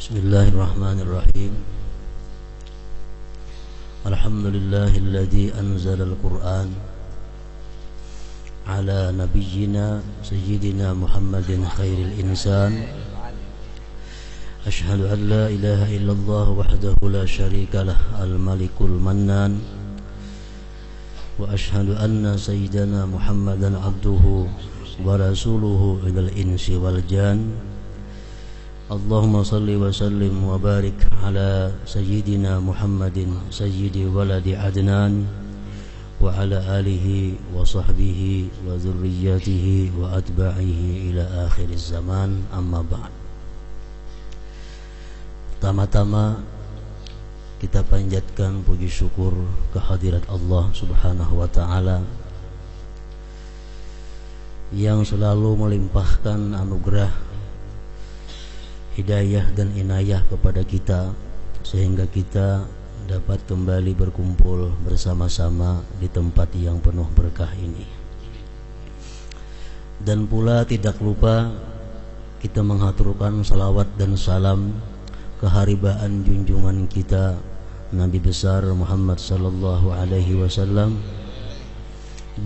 Bismillahirrahmanirrahim. Alhamdulillahilladzi anzalal Qur'an ala nabiyyina sayyidina Muhammadin khairil insan. Ashhadu an la ilaha illallah wahdahu la syarika lah al-malikul mannan. Wa ashhadu anna sayyidana Muhammadan abduhu wa rasuluhu ilal insi wal jan. Allahumma salli wa sallim wa barik ala sayyidina Muhammadin sayyidi waladi Adnan wa ala alihi wa sahbihi wa dhurriyyatihi wa atba'ihi ila akhiriz zaman, amma ba'd. Pertama-tama kita panjatkan puji syukur kehadirat Allah Subhanahu wa ta'ala yang selalu melimpahkan anugerah, hidayah dan inayah kepada kita sehingga kita dapat kembali berkumpul bersama-sama di tempat yang penuh berkah ini. Dan pula tidak lupa kita menghaturkan salawat dan salam keharibaan junjungan kita Nabi besar Muhammad sallallahu alaihi wasallam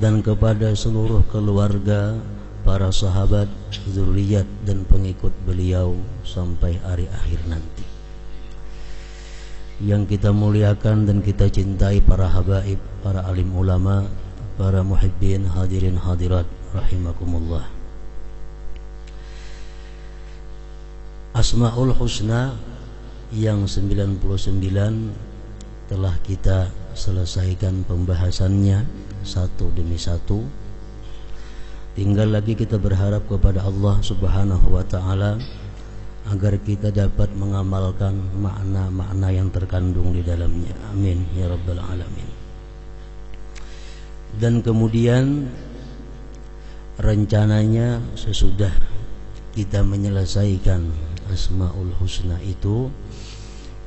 dan kepada seluruh keluarga, para sahabat, zuriyat dan pengikut beliau sampai hari akhir nanti. Yang kita muliakan dan kita cintai para habaib, para alim ulama, para muhibbin, hadirin hadirat rahimakumullah. Asmaul Husna yang 99 telah kita selesaikan pembahasannya satu demi satu. Tinggal lagi kita berharap kepada Allah Subhanahu wa ta'ala agar kita dapat mengamalkan makna-makna yang terkandung di dalamnya. Amin ya rabbal alamin. Dan kemudian rencananya sesudah kita menyelesaikan Asmaul Husna itu,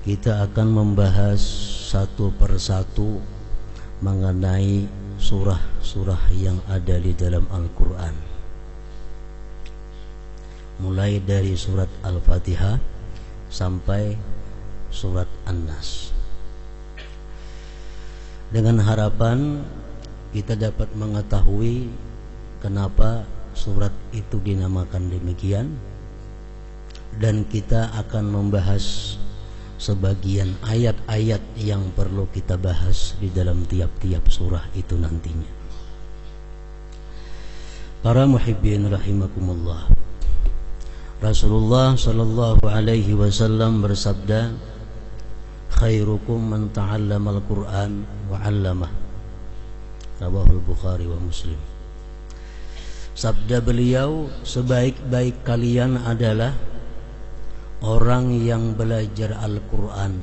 kita akan membahas satu persatu mengenai surah-surah yang ada di dalam Al-Quran, mulai dari surat Al-Fatihah sampai surat An-Nas, dengan harapan kita dapat mengetahui kenapa surat itu dinamakan demikian, dan kita akan membahas sebagian ayat-ayat yang perlu kita bahas di dalam tiap-tiap surah itu nantinya. Para muhibbin rahimakumullah, Rasulullah sallallahu alaihi wasallam bersabda, khairukum man ta'allamal Qur'an wa 'allamah. Rawahul Bukhari wa Muslim. Sabda beliau, sebaik-baik kalian adalah orang yang belajar Al-Quran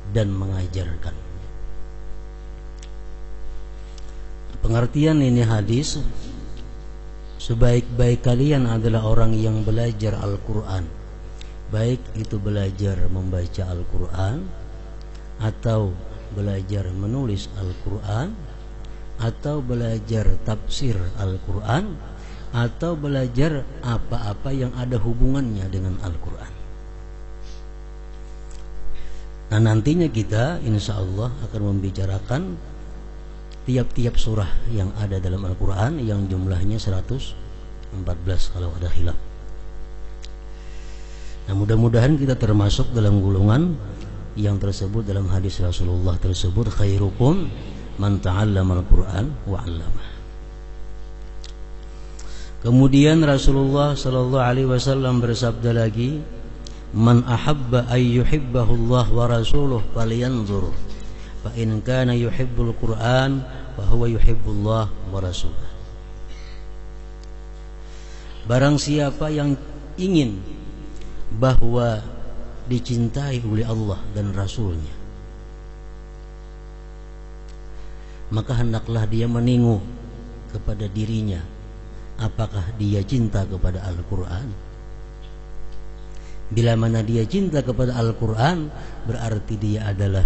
dan mengajarkan. Pengertian ini hadis, sebaik-baik kalian adalah orang yang belajar Al-Quran, baik itu belajar membaca Al-Quran, atau belajar menulis Al-Quran, atau belajar tafsir Al-Quran, atau belajar apa-apa yang ada hubungannya dengan Al-Quran. Nah, nantinya kita insya Allah akan membicarakan tiap-tiap surah yang ada dalam Al-Quran yang jumlahnya 114 kalau ada khilaf. Nah, mudah-mudahan kita termasuk dalam golongan yang tersebut dalam hadis Rasulullah tersebut, khairukum man ta'allamal Qur'an wa 'allamah. Kemudian Rasulullah sallallahu alaihi wasallam bersabda lagi, man ahabba ay yuhibbahu Allah wa rasuluh falyanzur fa in kana yuhibbul Qur'an fa huwa yuhibbullah wa rasuluh. Barang siapa yang ingin bahwa dicintai oleh Allah dan Rasulnya, maka hendaklah dia meningu kepada dirinya apakah dia cinta kepada Al-Quran. Bila mana dia cinta kepada Al-Quran, berarti dia adalah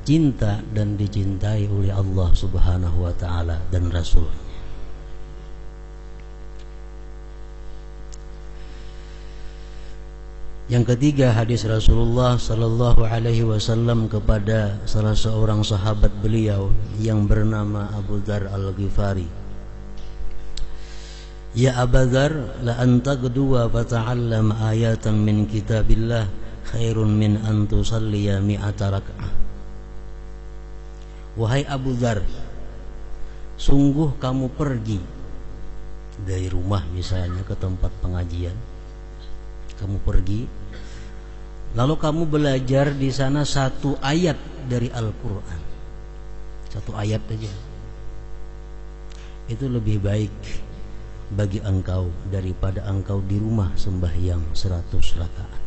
cinta dan dicintai oleh Allah Subhanahu wa ta'ala dan Rasulnya. Yang ketiga, hadis Rasulullah sallallahu alaihi wasallam kepada salah seorang sahabat beliau yang bernama Abu Dzar Al-Ghifari. Ya Abu Dzar, la anta kedua fata'allam ayatan min kitabillah khairun min an tusalliya mi'ata rak'ah. Wahai Abu Dzar, sungguh kamu pergi dari rumah misalnya ke tempat pengajian. Kamu pergi, lalu kamu belajar di sana satu ayat dari Al-Quran, satu ayat aja. Itu lebih baik bagi engkau daripada engkau di rumah sembahyang 100 rakaat.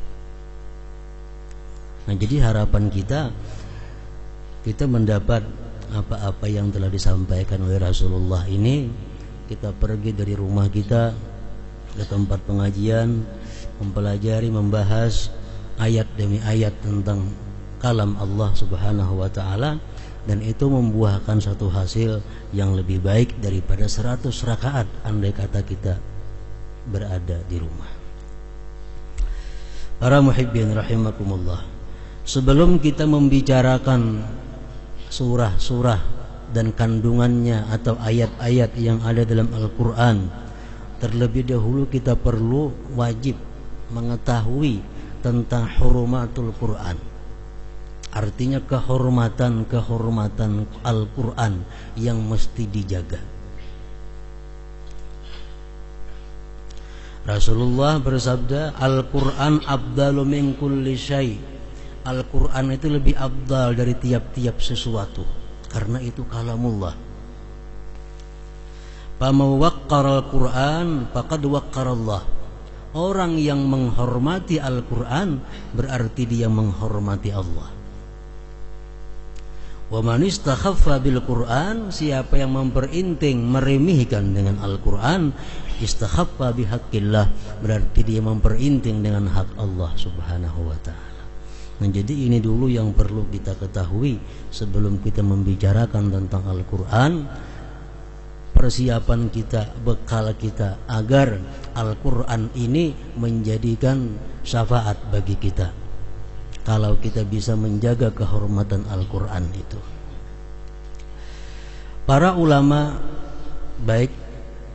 Nah, jadi harapan kita mendapat apa-apa yang telah disampaikan oleh Rasulullah ini. Kita pergi dari rumah kita ke tempat pengajian, mempelajari, membahas ayat demi ayat tentang kalam Allah Subhanahu wa ta'ala, dan itu membuahkan satu hasil yang lebih baik daripada 100 rakaat andai kata kita berada di rumah. Para muhibbin rahimakumullah, sebelum kita membicarakan surah-surah dan kandungannya atau ayat-ayat yang ada dalam Al-Quran, terlebih dahulu kita perlu wajib mengetahui tentang hurumatul Quran, artinya kehormatan Al-Quran yang mesti dijaga. Rasulullah bersabda, Al-Quran afdalu min kulli syai'. Al-Quran itu lebih afdal dari tiap-tiap sesuatu, karena itu kalamullah. Faman waqqara al-Quran faqad waqqara Allah. Orang yang menghormati Al-Quran berarti dia menghormati Allah. Wa man istakhaffa bil Quran, siapa yang memperinting, meremehkan dengan Al-Quran, istakhaffa bihaqqillah, berarti dia memperinting dengan hak Allah Subhanahu wa ta'ala. Nah, jadi ini dulu yang perlu kita ketahui sebelum kita membicarakan tentang Al-Quran. Persiapan kita, bekal kita agar Al-Quran ini menjadikan syafaat bagi kita, kalau kita bisa menjaga kehormatan Al-Quran itu. Para ulama, baik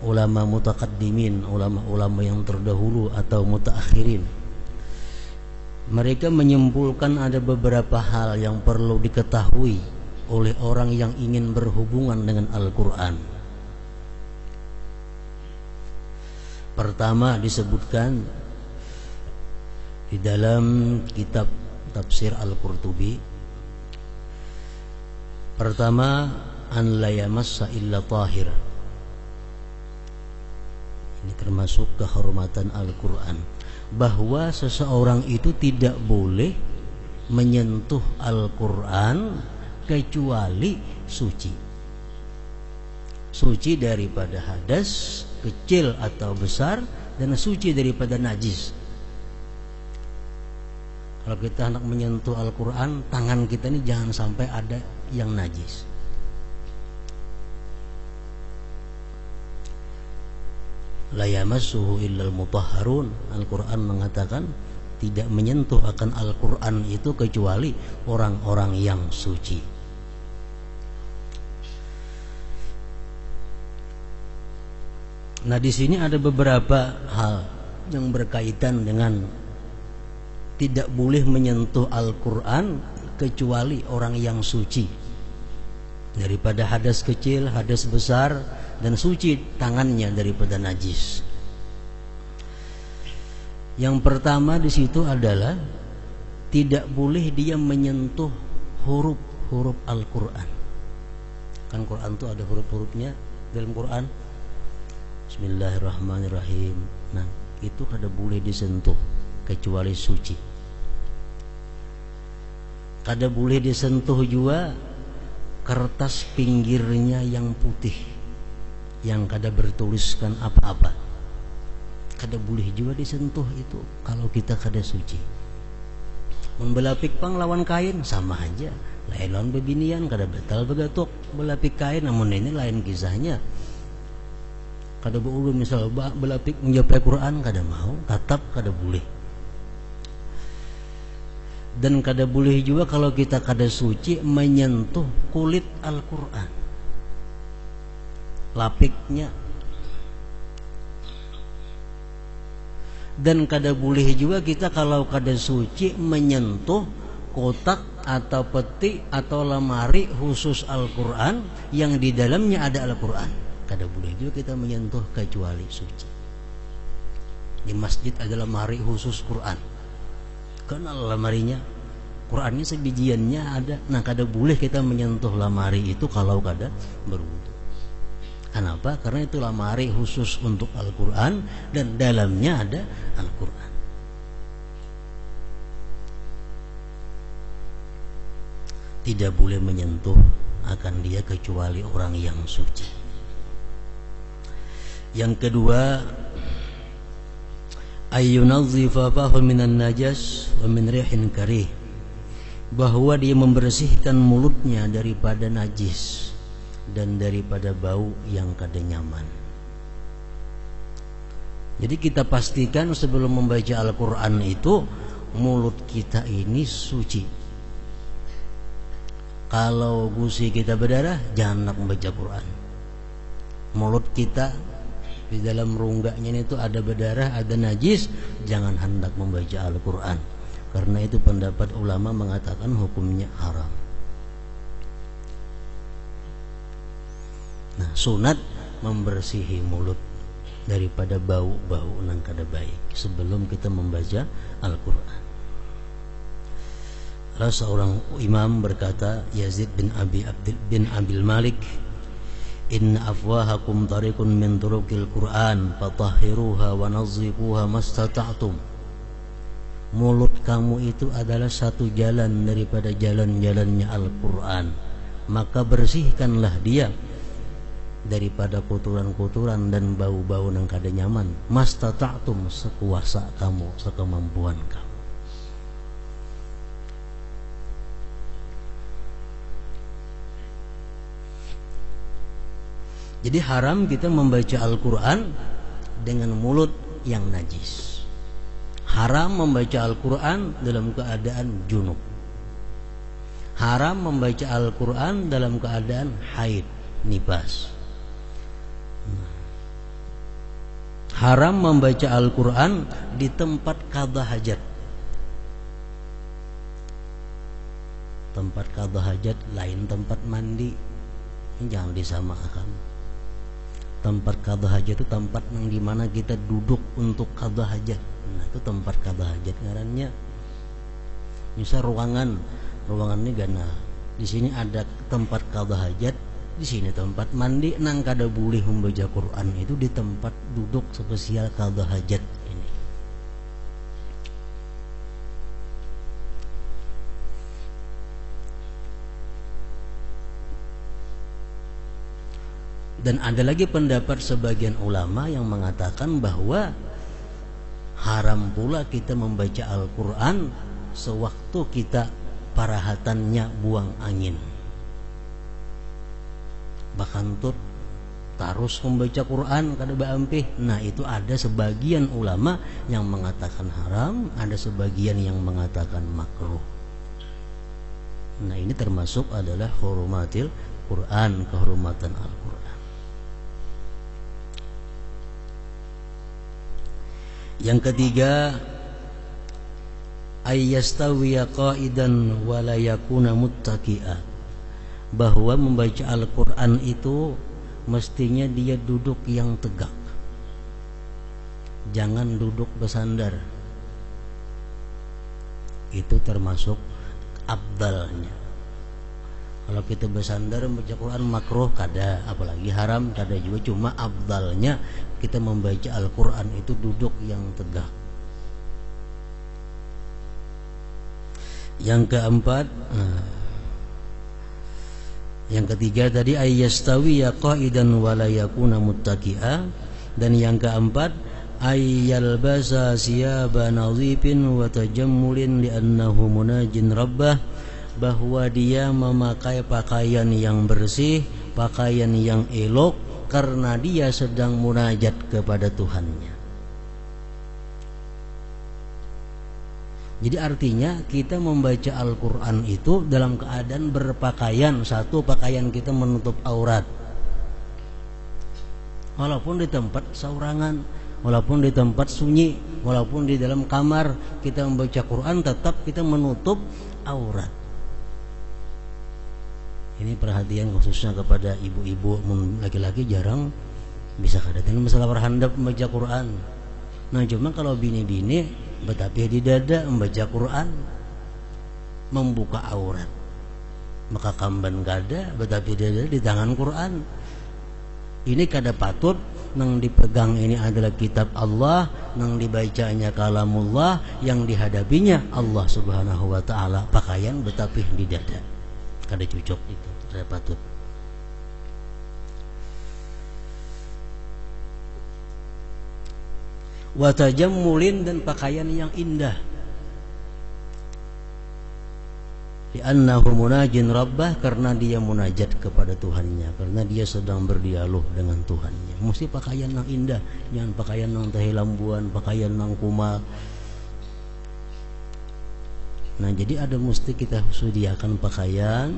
ulama mutaqaddimin, ulama-ulama yang terdahulu atau mutaakhirin, mereka menyimpulkan ada beberapa hal yang perlu diketahui oleh orang yang ingin berhubungan dengan Al-Quran. Pertama disebutkan di dalam kitab tafsir Al-Qurtubi, pertama, an la yamassa illa tahir. Ini termasuk kehormatan Al-Quran, bahwa seseorang itu tidak boleh menyentuh Al-Quran kecuali suci. Suci daripada hadas kecil atau besar, dan suci daripada najis. Kalau kita hendak menyentuh Al-Quran, tangan kita ini jangan sampai ada yang najis. La yamassuhu illal mutahharun. Al-Quran mengatakan tidak menyentuh akan Al-Quran itu kecuali orang-orang yang suci. Nah, di sini ada beberapa hal yang berkaitan dengan tidak boleh menyentuh Al-Quran kecuali orang yang suci daripada hadas kecil, hadas besar, dan suci tangannya daripada najis. Yang pertama di situ adalah tidak boleh dia menyentuh huruf-huruf Al-Quran. Kan Quran itu ada huruf-hurufnya dalam Quran. Bismillahirrahmanirrahim. Nah, itu kada boleh disentuh kecuali suci. Kada boleh disentuh juga kertas pinggirnya yang putih, yang kada bertuliskan apa-apa. Kada boleh juga disentuh itu kalau kita kada suci. Membelapik pang lawan kain sama aja. Lain lawan bebinian kada betal begatok belapik kain, namun ini lain kisahnya. Kada boleh misal belapik menjapai Quran kada mau, tatap kada boleh. Dan kada boleh juga kalau kita kada suci menyentuh kulit Al-Quran, lapiknya. Dan kada boleh juga kita kalau kada suci menyentuh kotak atau peti atau lemari khusus Al-Quran yang di dalamnya ada Al-Quran. Kada boleh juga kita menyentuh kecuali suci. Di masjid ada lemari khusus Quran, kenal lemarinya, Qurannya sebijiannya ada. Nah, kada boleh kita menyentuh lemari itu kalau kada berwudu. Kenapa? Karena itu lemari khusus untuk Al-Quran dan dalamnya ada Al-Quran. Tidak boleh menyentuh akan dia kecuali orang yang suci. Yang kedua, ayyunazzifa fahu minan najas wa min rihin karih, bahwa dia membersihkan mulutnya daripada najis dan daripada bau yang kada nyaman. Jadi kita pastikan sebelum membaca Al-Quran itu mulut kita ini suci. Kalau gusi kita berdarah, jangan membaca Quran. Mulut kita di dalam rongganya itu ada berdarah, ada najis, jangan hendak membaca Al-Quran. Karena itu pendapat ulama mengatakan hukumnya haram. Nah, sunat membersihi mulut daripada bau-bau nang kada baik sebelum kita membaca Al-Quran. Lalu seorang imam berkata, Yazid bin Abil Malik, inna afwahakum tariqun min turuqil Qur'an fatahhiruha wa nazzifuha mastata'tum. Mulut kamu itu adalah satu jalan daripada jalan-jalannya Al-Quran, maka bersihkanlah dia daripada kotoran-kotoran dan bau-bau yang kada nyaman. Mastata'tum, sekuasa kamu, sekemampuan kamu. Jadi haram kita membaca Al-Quran dengan mulut yang najis. Haram membaca Al-Quran dalam keadaan junub. Haram membaca Al-Quran dalam keadaan haid, nifas. Haram membaca Al-Quran di tempat qadha hajat. Tempat qadha hajat lain tempat mandi, ini jangan disamakan. Tempat qadha hajat itu tempat yang dimana kita duduk untuk qadha hajat. Nah, itu tempat qadha hajat ngarannya. Misal ruangan ini gana. Di sini ada tempat qadha hajat, di sini tempat mandi. Nang kada boleh membaca Quran itu di tempat duduk spesial qadha hajat ini. Dan ada lagi pendapat sebagian ulama yang mengatakan bahwa haram pula kita membaca Al-Quran sewaktu kita parahatannya buang angin. Bahkan tut tarus membaca Quran kada baampih. Nah, itu ada sebagian ulama yang mengatakan haram, ada sebagian yang mengatakan makruh. Nah, ini termasuk adalah hurumatil Quran, kehormatan Al-Quran. Yang ketiga, ayyastawiya qa'idan wa la yakuna muttaqi'a, bahwa membaca Al-Quran itu mestinya dia duduk yang tegak, jangan duduk bersandar. Itu termasuk afdalnya. Kalau kita bersandar membaca Quran makruh kada, apalagi haram kada juga. Cuma afdalnya kita membaca Al-Quran itu duduk yang tegak. Yang keempat, yang ketiga tadi ayyastawiya qa'idan wa la yakuna muttaqi'a, dan yang keempat ayyalbasa siyaba nadhifin wa tajammulin li'annahu munajin rabbah, bahwa dia memakai pakaian yang bersih, pakaian yang elok, karena dia sedang munajat kepada Tuhannya. Jadi artinya kita membaca Al-Quran itu dalam keadaan berpakaian. Satu, pakaian kita menutup aurat, walaupun di tempat saurangan, walaupun di tempat sunyi, walaupun di dalam kamar kita membaca Quran, tetap kita menutup aurat. Ini perhatian khususnya kepada ibu-ibu. Laki-laki jarang bisa kadatin masalah berhandap membaca Quran. Nah cuma kalau bini-bini betapih di dada membaca Quran, membuka aurat, maka kamban kada betapih dada di tangan Quran. Ini kada patut. Nang dipegang ini adalah kitab Allah, nang dibacanya kalamullah, yang dihadapinya Allah subhanahu wa ta'ala. Pakaian betapih di dada kada cocok, itu kada patut. Watajammulin, dan pakaian yang indah. Li'annahu munajin rabbah, karena dia munajat kepada Tuhannya, karena dia sedang berdialog dengan Tuhannya. Mesti pakaian yang indah, jangan pakaian yang tahilambuan, pakaian yang kumal. Nah jadi ada mesti kita sediakan pakaian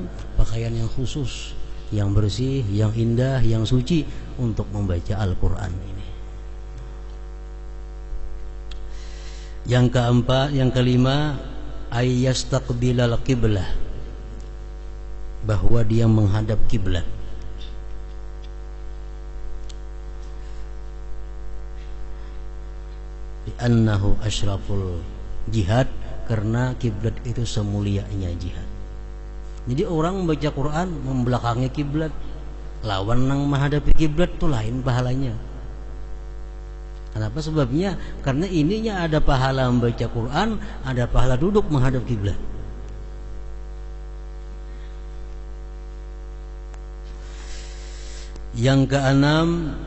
yang khusus, yang bersih, yang indah, yang suci untuk membaca Al-Quran ini. Yang keempat, yang kelima, ayyastaqbilal qiblah, bahwa dia menghadap kiblat. Li'annahu asyraful jihad, karena kiblat itu semulianya jihad. Jadi orang membaca Quran membelakangi kiblat, lawan nang menghadapi kiblat itu lain pahalanya. Kenapa? Sebabnya karena ininya ada pahala membaca Quran, ada pahala duduk menghadap kiblat. Yang keenam,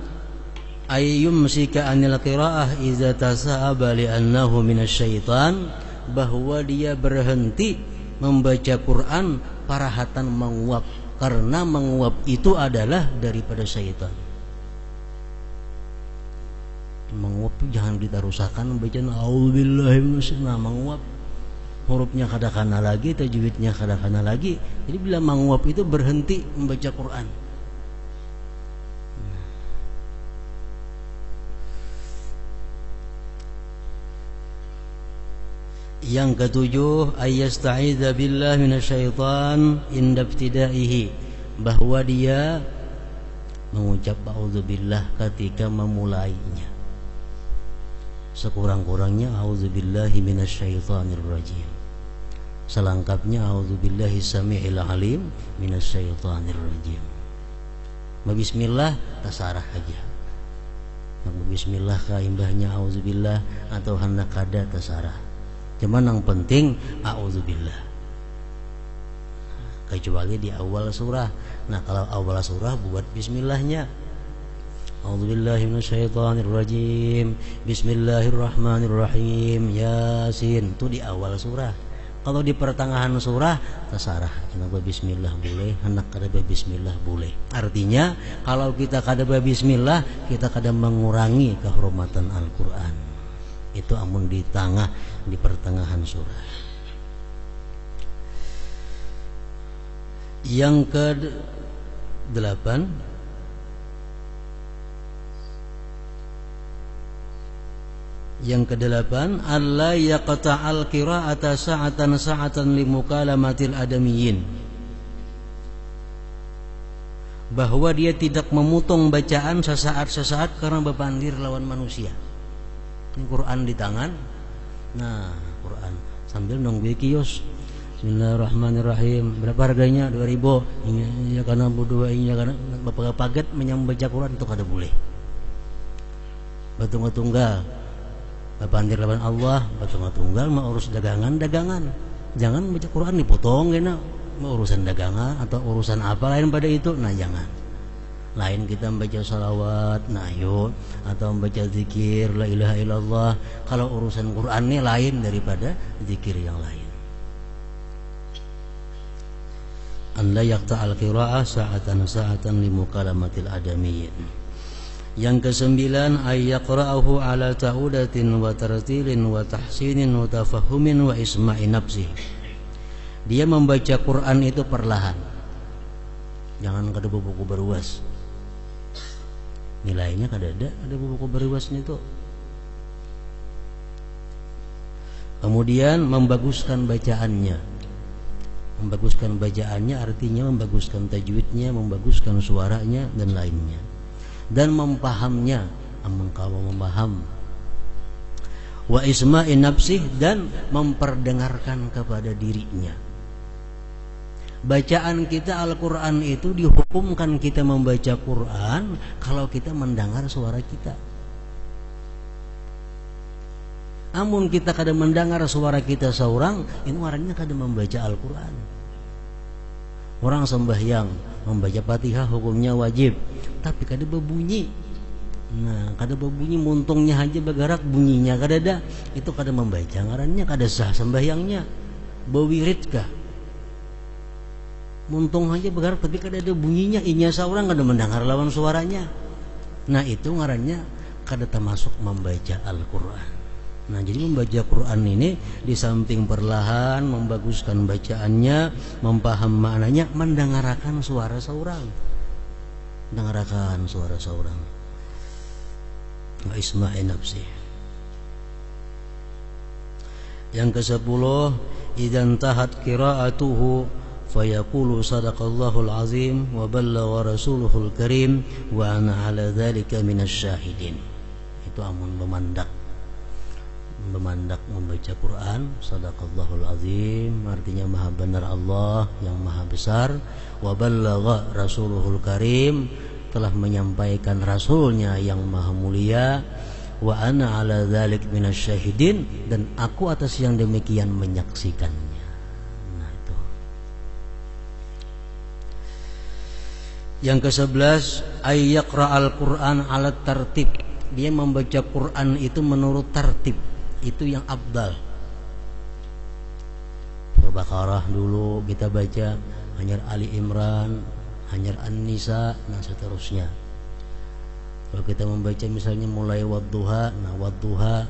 ayyumsika anil qiraah idza tasaba li'annahu minasyaitan, bahwa dia berhenti membaca Quran parahatan menguap, karena menguap itu adalah daripada syaitan. Menguap jangan kita rusakkan bacaan auzubillahi minasyaitonir. Nah, menguap hurufnya kadang-kadang lagi, tajwidnya kadang-kadang lagi. Jadi bila menguap itu berhenti membaca Quran. Yang ketujuh, ayyasta'idza billahi minasyaitan inda ibtidaihi, bahwa dia mengucap auzubillah ketika memulainya. Sekurang-kurangnya auzubillahi minasyaitonir rajim. Selengkapnya auzubillahi samiil alim minasyaitonir rajim. Bismillah tasarah aja. Bismillah kaimbahnya auzubillah atau hendak kada tasarah. Cuman yang penting auzubillah. Kecuali di awal surah. Nah, kalau awal surah buat bismillahnya. A'udzubillahi minasyaitonirrajim. Bismillahirrahmanirrahim. Yasin. Itu di awal surah. Kalau di pertengahan surah tasarah. Kenapa bismillah boleh, hendak kada bismillah boleh. Artinya kalau kita kada bismillah, kita kada mengurangi kehormatan Al-Qur'an. Itu amun di tengah, di pertengahan surah. Yang ke-8, alla yaqta'al qira'ata sa'atan limukalamatil adamiyyin, bahwa dia tidak memotong bacaan sesaat karena bepandir lawan manusia. Ini Quran di tangan. Nah, Quran sambil nunggu kios. Bismillahirrahmanirrahim. Berapa harganya? 2.000. Ini ya karena berdua ini ya karena bapak paget menyambaca Quran itu kada boleh. Batunggal bapandir lawan Allah, batunggal mau urus dagangan. Jangan baca Quran dipotong kena mau urusan dagangan atau urusan apa lain pada itu. Nah, jangan. Lain kita membaca salawat, nayut, atau membaca zikir la ilaha illallah. Kalau urusan Quran ini lain daripada zikir yang lain. An la yaqta'al qira'ah sa'atan limukalamatil adamiyyin. Yang kesembilan, ay yaqra'ahu ala ta'udatin wa tartilin wa tahsinin wa tafahumin wa isma'i nafsih. Dia membaca Quran itu perlahan. Jangan kada buku beruas. Nilainya kada ada buku beruasnya itu. Kemudian membaguskan bacaannya. Membaguskan bacaannya artinya membaguskan tajwidnya, membaguskan suaranya dan lainnya. Dan mempahamnya, kalau memaham. Wa isma'i nafsih, dan memperdengarkan kepada dirinya. Bacaan kita Al-Quran itu dihukumkan kita membaca Quran kalau kita mendengar suara kita. Amun kita kada mendengar suara kita seorang, ini orangnya kada membaca Al-Quran. Orang sembahyang membaca Fatihah hukumnya wajib, tapi kada berbunyi. Nah, kada berbunyi, muntungnya aja bergerak, bunyinya kada ada, itu kada membaca, ngarannya kada sah sembahyangnya. Bewirid kah? Muntung aja bergerak tapi kada ada bunyinya, inya seorang kada mendengar lawan suaranya. Nah, itu ngarannya kada termasuk membaca Al-Quran. Nah, jadi membaca Quran ini di samping perlahan, membaguskan bacaannya, mempaham maknanya, mendengarkan suara seorang. Mendengarkan suara seorang. Wa isma'i nafsi. Yang ke-10, idzan tahat qira'atuhu fayaqulu sadaqallahul azim wa ballagha rasuluhul karim wa ana 'ala dzalika minasyahidin. Itu amun memandak membaca Quran, sadaqallahul azim, artinya maha benar Allah yang maha besar, wa ballagha rasuluhul karim, telah menyampaikan rasulnya yang maha mulia, wa ana ala dzalik minasyahidin, dan aku atas yang demikian menyaksikannya. Nah, itu. Yang ke-11, ay yaqra'al Qur'an ala tartib. Dia membaca Quran itu menurut tartib. Itu yang afdal. Al-Baqarah dulu kita baca, hanya Ali Imran, hanya An-Nisa, dan seterusnya. Kalau kita membaca misalnya mulai Wadduha, nah Wadduha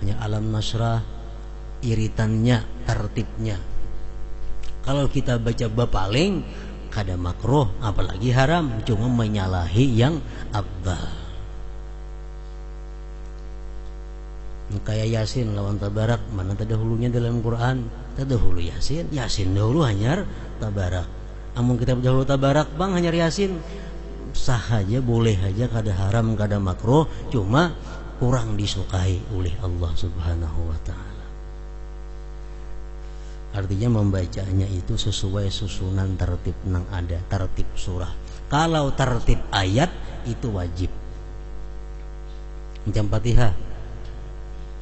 hanya Alam Nasrah, iritannya, tertibnya. Kalau kita baca bapaling, kada makruh, apalagi haram, cuma menyalahi yang afdal. Kayak Yasin lawan Tabarak, mana terdahulunya dalam Quran? Terdahulu Yasin, Yasin dahulu hanyar Tabarak. Amun kita dahulu Tabarak bang hanyar Yasin, sah aja, boleh aja, kada haram, kada makruh, cuma kurang disukai oleh Allah Subhanahu wa taala. Artinya membacanya itu sesuai susunan tertib nang ada, tertib surah. Kalau tertib ayat itu wajib. Macam Fatihah,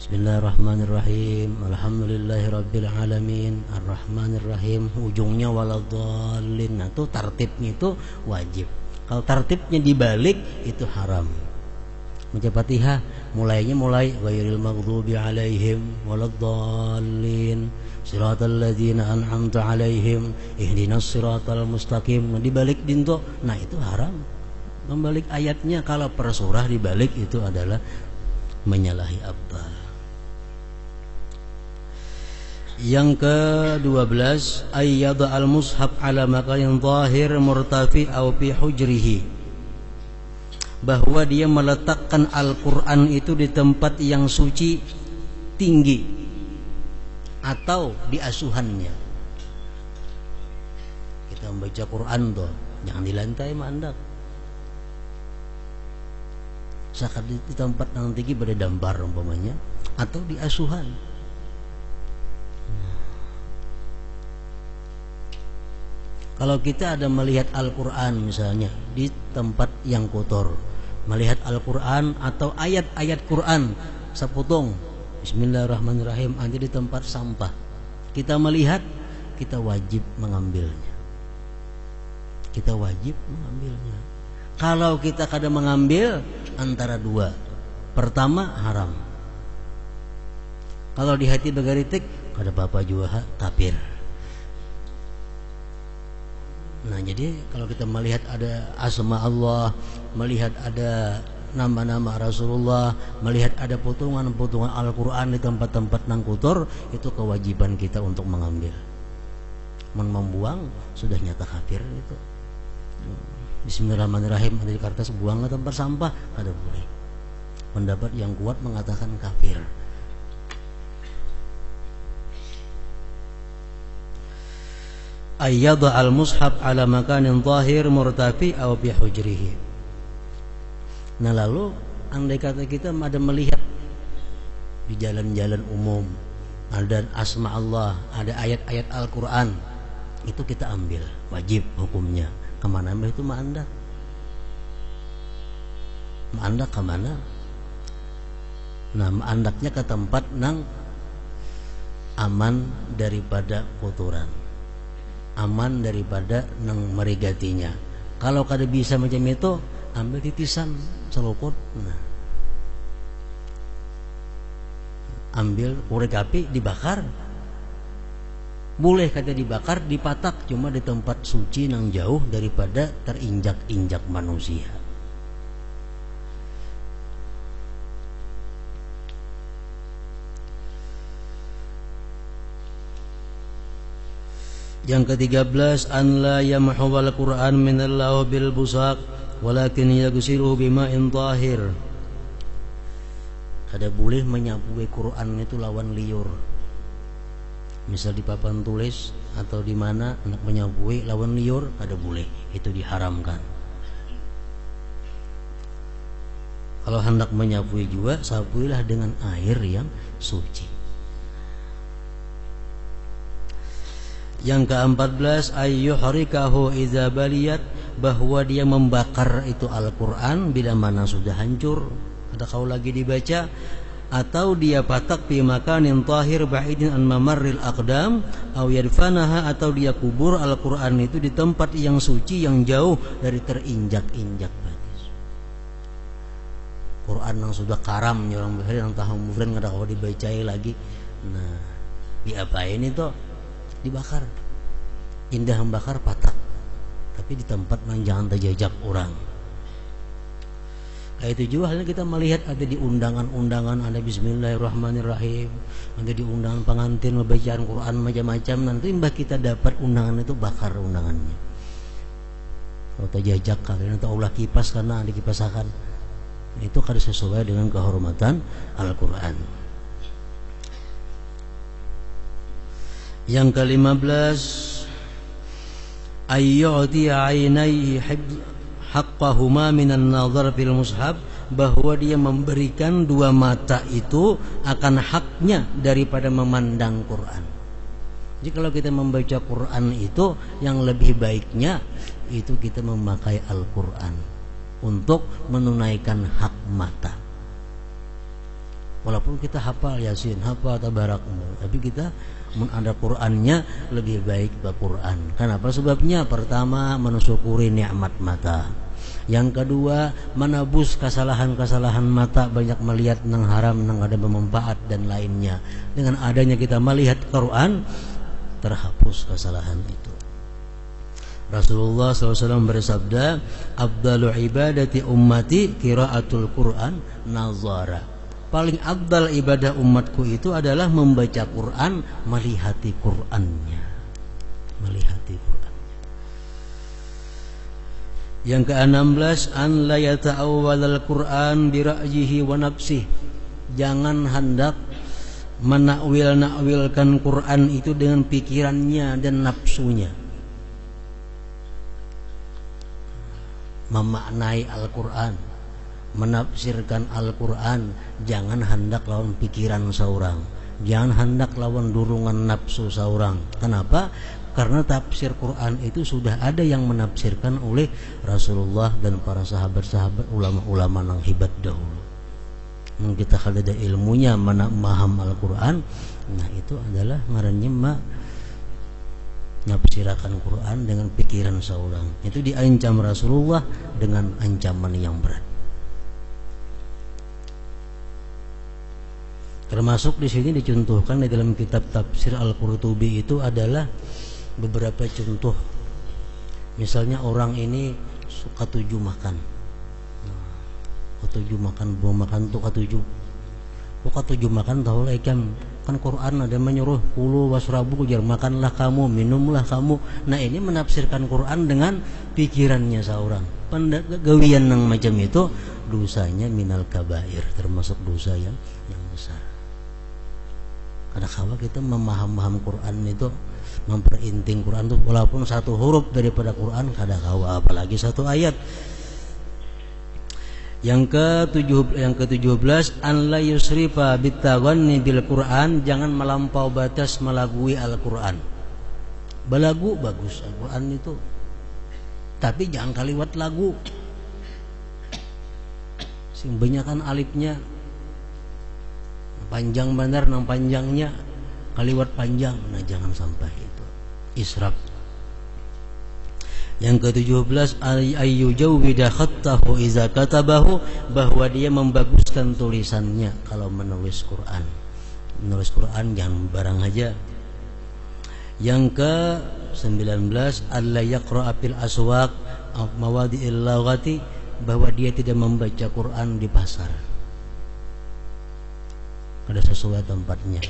Bismillahirrahmanirrahim, Alhamdulillahirabbil alamin, Arrahmanirrahim, ujungnya waladhdallin. Nah, itu tertibnya itu wajib. Kalau tertibnya dibalik itu haram. Baca Fatihah mulainya ghairil maghdubi alaihim waladhdallin, siratal ladzina an'amta alaihim, ihdinas siratal mustaqim. Nah, dibalik dinto, nah itu haram. Membalik ayatnya kalau per surah dibalik itu adalah menyalahi abba. Yang ke-12, ayyada al-mushaf ala makanin zahir murtafi aw fi hujrihi. Bahwa dia meletakkan Al-Quran itu di tempat yang suci tinggi atau di asuhannya. Kita membaca Quran tuh, jangan di lantai mandak. Sakat di tempat yang tinggi pada dambar umpamanya, atau di asuhan. Kalau kita ada melihat Al-Quran misalnya di tempat yang kotor, melihat Al-Quran atau ayat-ayat Quran sepotong, Bismillahirrahmanirrahim, ada di tempat sampah, kita melihat, kita wajib mengambilnya. Kita wajib mengambilnya. Kalau kita kada mengambil, antara dua. Pertama, haram. Kalau di hati begaritik, kada apa-apa juga, kafir. Nah, jadi kalau kita melihat ada asma Allah, melihat ada nama-nama Rasulullah, melihat ada potongan-potongan Al-Quran di tempat-tempat nang kotor, itu kewajiban kita untuk mengambil. Membuang sudah nyata kafir itu. Bismillahirrahmanirrahim, ada di kertas, buang ke tempat sampah, ada boleh. Pendapat yang kuat mengatakan kafir. Ayyadha al-mushaf ala makanin zahir murtafi aw bi hujrihi. Nah lalu andai kata kita ada melihat di jalan-jalan umum ada asma Allah, ada ayat-ayat Al-Quran, itu kita ambil, wajib hukumnya. Kemana ambil itu ma'andak? Ma'andak kemana? Nah ma'andaknya ke tempat nang aman daripada kotoran, aman daripada nang merigatinya. Kalau kada bisa macam itu, ambil titisan celuput. Nah, ambil korek api, dibakar. Boleh kata dibakar, dipatak, cuma di tempat suci nang jauh daripada terinjak-injak manusia. Yang ke-13, an la yamhuwal Qur'an minallahu bil busaq walakin yaghsiluhu bima'in tahir. Kada boleh menyapu Quran itu lawan liur. Misal di papan tulis atau di mana anak menyapu lawan liur, kada boleh, itu diharamkan. Kalau hendak menyapu juga, sapuilah dengan air yang suci. Yang ke-14, ayyuhrikahu idza baliyat, bahwa dia membakar itu Al-Quran bila mana sudah hancur, ada kau lagi dibaca, atau dia patak fi makanin tahir ba'idin an mamarril aqdam, aw yadfanaha, atau dia kubur Al-Quran itu di tempat yang suci yang jauh dari terinjak-injak batis. Quran yang sudah karam, orang bahari yang tahu mufren ada kau dibacai lagi. Nah, diapain itu? Dibakar. Indah membakar patak, tapi di tempat yang jangan terjajak orang. Kayak itu juga halnya kita melihat ada di undangan-undangan, ada Bismillahirrahmanirrahim, ada di undangan pengantin membacaan Quran macam-macam, nanti mbak kita dapat undangan itu, bakar undangannya. Kalau terjajak kalian atau Allah kipas karena ada kipasakan, itu kada sesuai dengan kehormatan Al-Quran. Yang ke-15, ayyu'ti 'ainaihi haqqahuma minan nazar fil mushaf, bahwa dia memberikan dua mata itu akan haknya daripada memandang Quran. Jadi kalau kita membaca Quran itu, yang lebih baiknya itu kita memakai Al-Quran untuk menunaikan hak mata. Walaupun kita hafal Yasin, hafal Tabarak, tapi kita ada Qurannya lebih baik Quran. Kenapa? Sebabnya pertama mensyukuri nikmat mata. Yang kedua menebus kesalahan-kesalahan mata, banyak melihat nang haram, nang ada bermanfaat dan lainnya. Dengan adanya kita melihat Quran, terhapus kesalahan itu. Rasulullah SAW bersabda, "Afdalu ibadati ummati qiraatul Quran nazara." Paling afdal ibadah umatku itu adalah membaca Quran, melihati Qurannya. Melihati Qurannya. Yang ke-16, an la yata'awwal al-Quran bi ra'yihi wa nafsihi. Jangan hendak menakwil-nakwilkan Quran itu dengan pikirannya dan nafsunya. Memaknai Al-Quran, menafsirkan Al-Quran, jangan hendak lawan pikiran seorang, jangan hendak lawan durungan nafsu seorang. Kenapa? Karena tafsir Quran itu sudah ada yang menafsirkan oleh Rasulullah dan para sahabat-sahabat, ulama-ulama yang hebat dahulu. Kita kalau ada ilmunya memaham Al-Quran, nah itu adalah ngarannya nafsirakan Quran dengan pikiran seorang. Itu diancam Rasulullah dengan ancaman yang berat. Termasuk di sini dicontohkan di dalam kitab tafsir Al-Qurtubi itu adalah beberapa contoh. Misalnya orang ini suka tuju makan. katujuh makan buah makan tuh katujuh makan tahu lah ikan kan Quran ada menyuruh kulu wasrabu jar makanlah kamu minumlah kamu. Nah ini menafsirkan Quran dengan pikirannya seorang gawian yang macam itu dosanya minal kabair, termasuk dosa yang besar. Kadang-kadang kita memaham Quran itu memperinting Quran itu walaupun satu huruf daripada Quran kadang-kadang apalagi satu ayat. Yang ke-17 an la yusrifa bitaghanni bil Quran, jangan melampau batas melagui Al-Quran. Balagu bagus Al-Quran itu, tapi jangan kaliwat lagu. Sing banyakan alifnya panjang benar nang panjangnya kaliwat panjang, nah jangan sampai itu israf. Yang ke-17 ayyujawwida khattahu iza katabahu, bahwa dia membaguskan tulisannya kalau menulis Quran. Menulis Quran jangan barang aja. Yang ke-19 alla yaqra'a fil aswaq mawadi'il laghati, bahwa dia tidak membaca Quran di pasar. Ada sesuai tempatnya.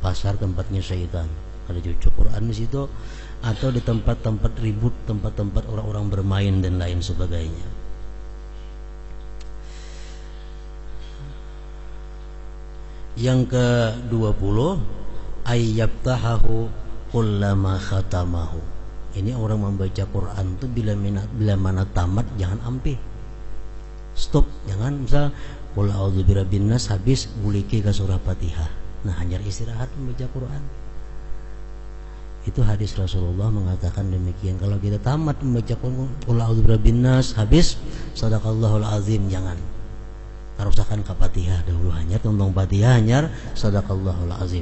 Pasar tempatnya syaitan. Ada cucu Quran di situ, atau di tempat-tempat ribut, tempat-tempat orang-orang bermain dan lain sebagainya. Yang ke-20 ayyabtahahu kullama khatamahu. Ini orang membaca Quran itu bila mana tamat jangan ampe. Stop, jangan misal qul a'udzu birabbin nas habis buliki ke surah Fatihah. Nah, hanya istirahat membaca Quran. Itu hadis Rasulullah mengatakan demikian. Kalau kita tamat membaca qul a'udzu birabbin nas habis sadaqallahul azim, jangan. Haruskan ke Fatihah dahulu, hanya tentang Fatihah hanya sadaqallahul azim.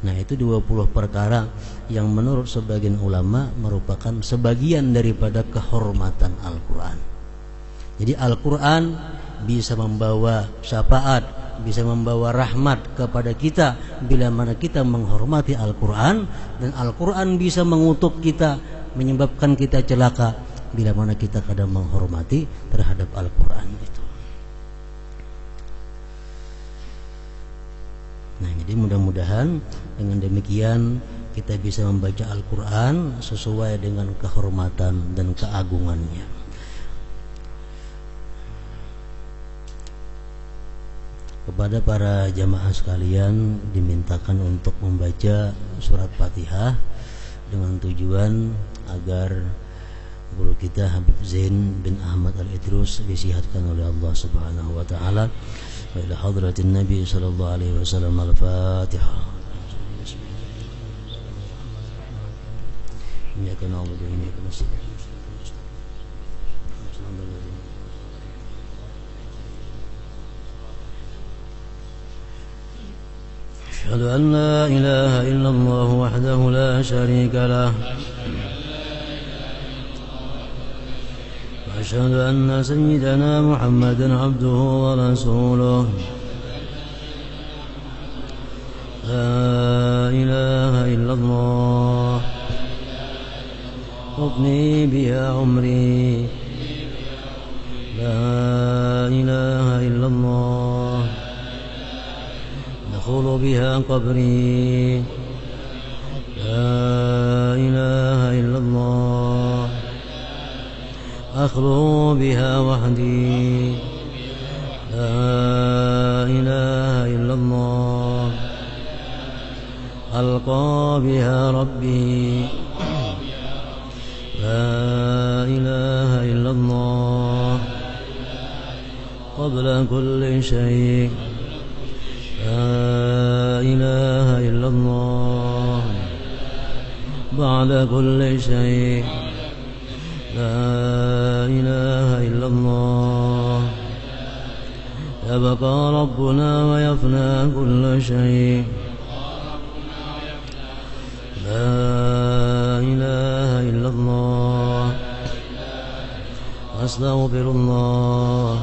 Nah, itu 20 perkara yang menurut sebagian ulama merupakan sebagian daripada kehormatan Al-Qur'an. Jadi Al-Qur'an bisa membawa syafaat, bisa membawa rahmat kepada kita bila mana kita menghormati Al-Quran, dan Al-Quran bisa mengutuk kita, menyebabkan kita celaka bila mana kita kadang menghormati terhadap Al-Quran itu. Nah, jadi mudah-mudahan dengan demikian kita bisa membaca Al-Quran sesuai dengan kehormatan dan keagungannya. Kepada para jamaah sekalian dimintakan untuk membaca surat Fatihah dengan tujuan agar guru kita Habib Zain bin Ahmad Al-Idrus disihatkan oleh Allah Subhanahu wa taala. Wa ila hadratin Nabi sallallahu alaihi wasallam. Al-Fatihah. Iyyaka na'budu wa iyyaka nasta'in. أشهد أن لا إله إلا الله وحده لا شريك له وأشهد أن سيدنا محمدا عبده ورسوله لا إله إلا الله أضني بها عمري لا إله إلا الله أدخل بها قبري لا إله إلا الله أخلو بها وحدي لا إله إلا الله ألقى بها ربي لا إله إلا الله قبل كل شيء لا إله إلا الله بعد كل شيء لا إله إلا الله يبقى ربنا ويفنى كل شيء لا إله إلا الله أستغفر الله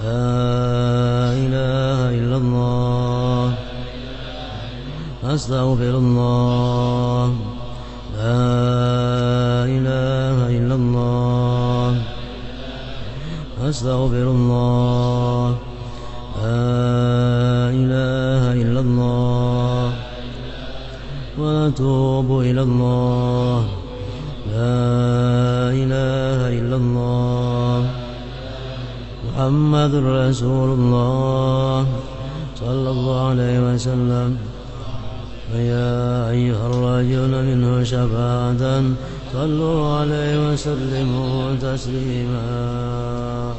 لا إله إلا الله أستغفر الله لا إله إلا الله أستغفر الله لا إله إلا الله وأتوب إلى الله لا إله إلا الله محمد رسول الله صلى الله عليه وسلم فيا أيها الراجون منه شفاعة صلوا عليه وسلموا تسليما